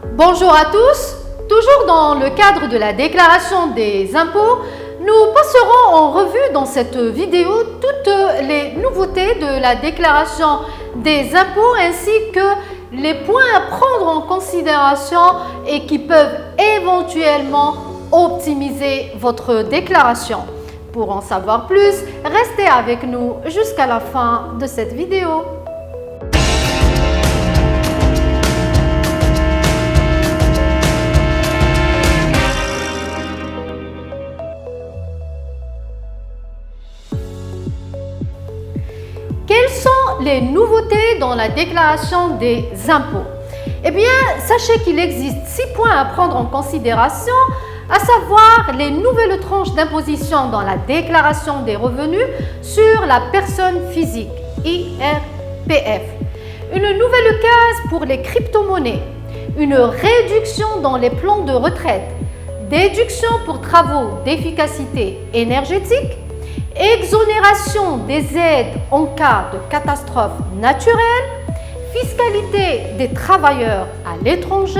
Bonjour à tous, toujours dans le cadre de la déclaration des impôts, nous passerons en revue dans cette vidéo toutes les nouveautés de la déclaration des impôts ainsi que les points à prendre en considération et qui peuvent éventuellement optimiser votre déclaration. Pour en savoir plus, restez avec nous jusqu'à la fin de cette vidéo. Quelles sont les nouveautés dans la déclaration des impôts? Eh bien, sachez qu'il existe 6 points à prendre en considération, à savoir les nouvelles tranches d'imposition dans la déclaration des revenus sur la personne physique, IRPF, une nouvelle case pour les crypto-monnaies, une réduction dans les plans de retraite, déduction pour travaux d'efficacité énergétique, exonération des aides en cas de catastrophe naturelle, fiscalité des travailleurs à l'étranger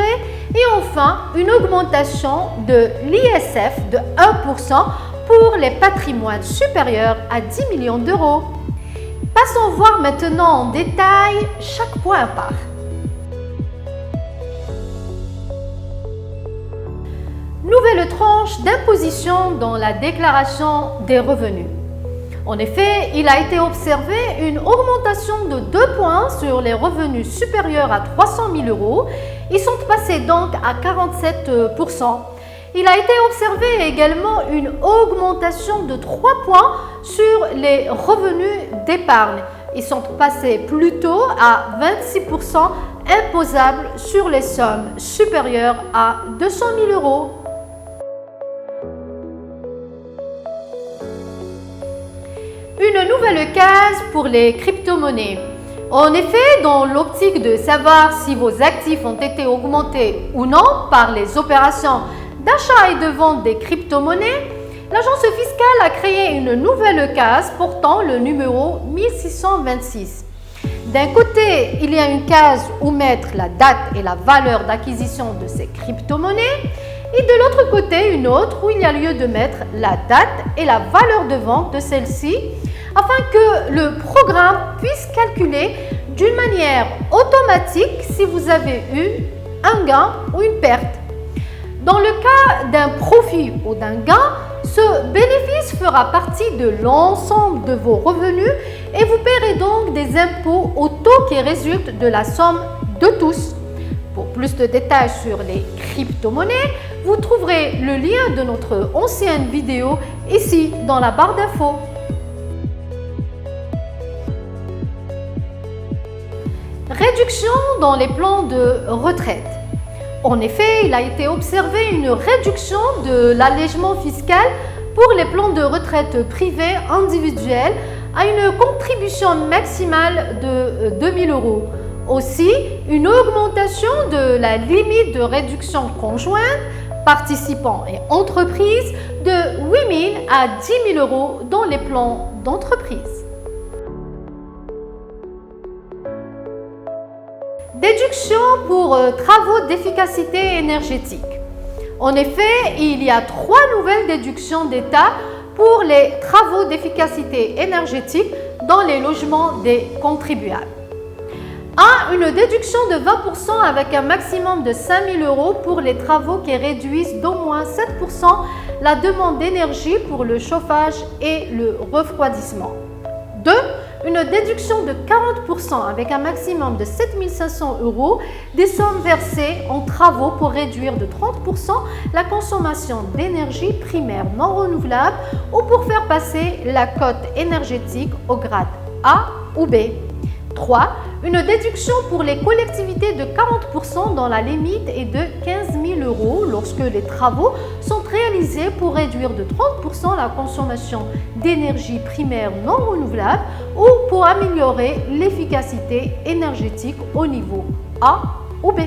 et enfin une augmentation de l'ISF de 1% pour les patrimoines supérieurs à 10 millions d'euros. Passons voir maintenant en détail chaque point à part. Nouvelle tranche d'imposition dans la déclaration des revenus. En effet, il a été observé une augmentation de 2 points sur les revenus supérieurs à 300 000 euros. Ils sont passés donc à 47%. Il a été observé également une augmentation de 3 points sur les revenus d'épargne. Ils sont passés plutôt à 26% imposables sur les sommes supérieures à 200 000 euros. Une nouvelle case pour les crypto-monnaies. En effet, dans l'optique de savoir si vos actifs ont été augmentés ou non par les opérations d'achat et de vente des crypto-monnaies, l'agence fiscale a créé une nouvelle case portant le numéro 1626. D'un côté, il y a une case où mettre la date et la valeur d'acquisition de ces crypto-monnaies et de l'autre côté, une autre où il y a lieu de mettre la date et la valeur de vente de celle-ci afin que le programme puisse calculer d'une manière automatique si vous avez eu un gain ou une perte. Dans le cas d'un profit ou d'un gain, ce bénéfice fera partie de l'ensemble de vos revenus et vous paierez donc des impôts au taux qui résulte de la somme de tous. Pour plus de détails sur les crypto-monnaies, vous trouverez le lien de notre ancienne vidéo ici dans la barre d'infos. Réduction dans les plans de retraite. En effet, il a été observé une réduction de l'allègement fiscal pour les plans de retraite privés individuels à une contribution maximale de 2 000 euros. Aussi, une augmentation de la limite de réduction conjointe, participants et entreprises de 8 000 à 10 000 euros dans les plans d'entreprise. Déduction pour travaux d'efficacité énergétique. En effet, il y a 3 nouvelles déductions d'État pour les travaux d'efficacité énergétique dans les logements des contribuables. 1. Une déduction de 20% avec un maximum de 5 000 euros pour les travaux qui réduisent d'au moins 7% la demande d'énergie pour le chauffage et le refroidissement. 2. Une déduction de 40% avec un maximum de 7 500 euros des sommes versées en travaux pour réduire de 30% la consommation d'énergie primaire non renouvelable ou pour faire passer la cote énergétique au grade A ou B. 3. Une déduction pour les collectivités de 40% dans la limite et de 15 000 euros lorsque les travaux sont réalisés pour réduire de 30% la consommation d'énergie primaire non renouvelable ou pour améliorer l'efficacité énergétique au niveau A ou B.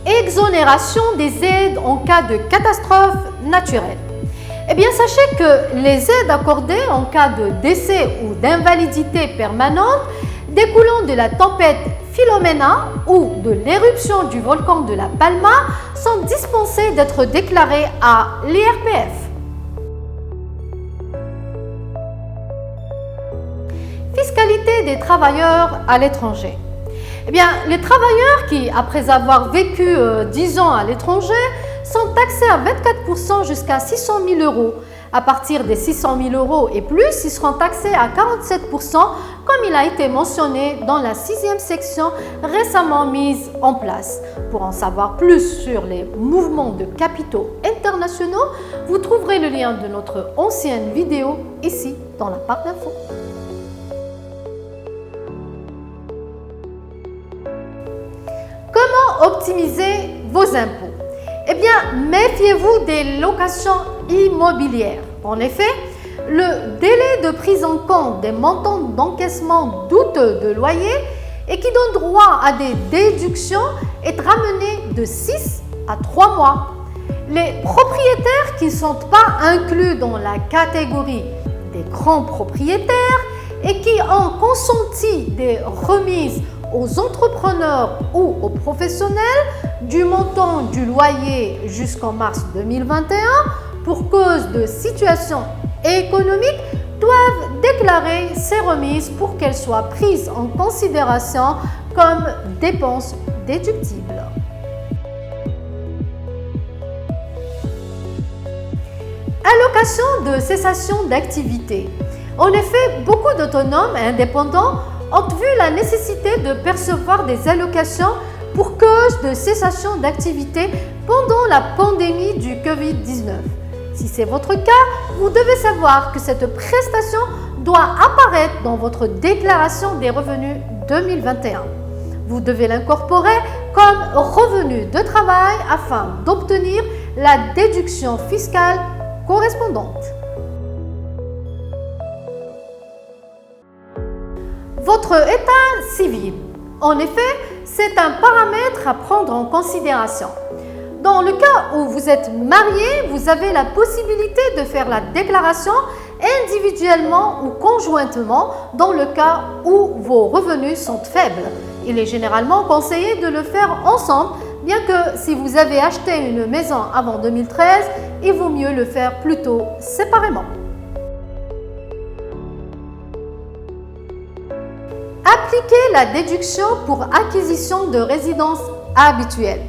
Exonération des aides en cas de catastrophe naturelle. Eh bien, sachez que les aides accordées en cas de décès ou d'invalidité permanente découlant de la tempête Philomena ou de l'éruption du volcan de la Palma sont dispensés d'être déclarés à l'IRPF. Fiscalité des travailleurs à l'étranger. Eh bien, les travailleurs qui, après avoir vécu 10 ans à l'étranger, sont taxés à 24% jusqu'à 600 000 euros. À partir des 600 000 euros et plus, ils seront taxés à 47%, comme il a été mentionné dans la 6e section récemment mise en place. Pour en savoir plus sur les mouvements de capitaux internationaux, vous trouverez le lien de notre ancienne vidéo ici dans la barre d'infos. Comment optimiser vos impôts? Eh bien, méfiez-vous des locations immobilières. En effet, le délai de prise en compte des montants d'encaissement douteux de loyer et qui donne droit à des déductions est ramené de 6 à 3 mois. Les propriétaires qui ne sont pas inclus dans la catégorie des grands propriétaires et qui ont consenti des remises aux entrepreneurs ou aux professionnels du montant du loyer jusqu'en mars 2021 pour cause de situation économique doivent déclarer ces remises pour qu'elles soient prises en considération comme dépenses déductibles. Allocation de cessation d'activité. En effet, beaucoup d'autonomes et indépendants ont vu la nécessité de percevoir des allocations pour cause de cessation d'activité pendant la pandémie du Covid-19. Si c'est votre cas, vous devez savoir que cette prestation doit apparaître dans votre déclaration des revenus 2021. Vous devez l'incorporer comme revenu de travail afin d'obtenir la déduction fiscale correspondante. Votre état civil. En effet, c'est un paramètre à prendre en considération. Dans le cas où vous êtes marié, vous avez la possibilité de faire la déclaration individuellement ou conjointement dans le cas où vos revenus sont faibles. Il est généralement conseillé de le faire ensemble, bien que si vous avez acheté une maison avant 2013, il vaut mieux le faire plutôt séparément. Appliquer la déduction pour acquisition de résidence habituelle.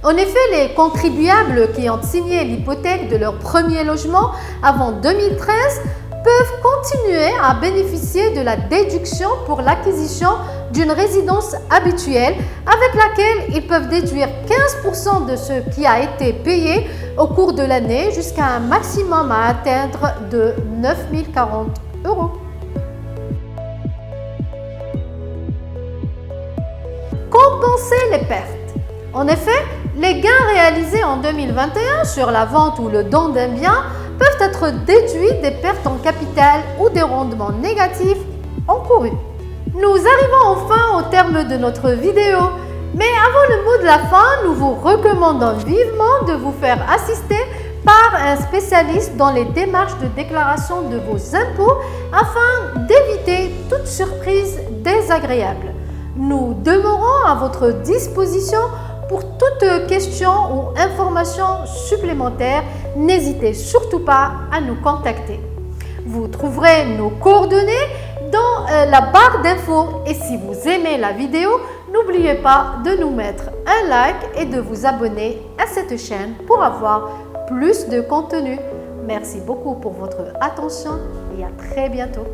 En effet, les contribuables qui ont signé l'hypothèque de leur premier logement avant 2013 peuvent continuer à bénéficier de la déduction pour l'acquisition d'une résidence habituelle avec laquelle ils peuvent déduire 15% de ce qui a été payé au cours de l'année jusqu'à un maximum à atteindre de 9 040 euros. Compenser les pertes. En effet, les gains réalisés en 2021 sur la vente ou le don d'un bien peuvent être déduits des pertes en capital ou des rendements négatifs encourus. Nous arrivons enfin au terme de notre vidéo, mais avant le mot de la fin, nous vous recommandons vivement de vous faire assister par un spécialiste dans les démarches de déclaration de vos impôts afin d'éviter toute surprise désagréable. Nous demeurons à votre disposition pour toute question ou information supplémentaire. N'hésitez surtout pas à nous contacter. Vous trouverez nos coordonnées dans la barre d'infos et si vous aimez la vidéo, n'oubliez pas de nous mettre un like et de vous abonner à cette chaîne pour avoir plus de contenu. Merci beaucoup pour votre attention et à très bientôt.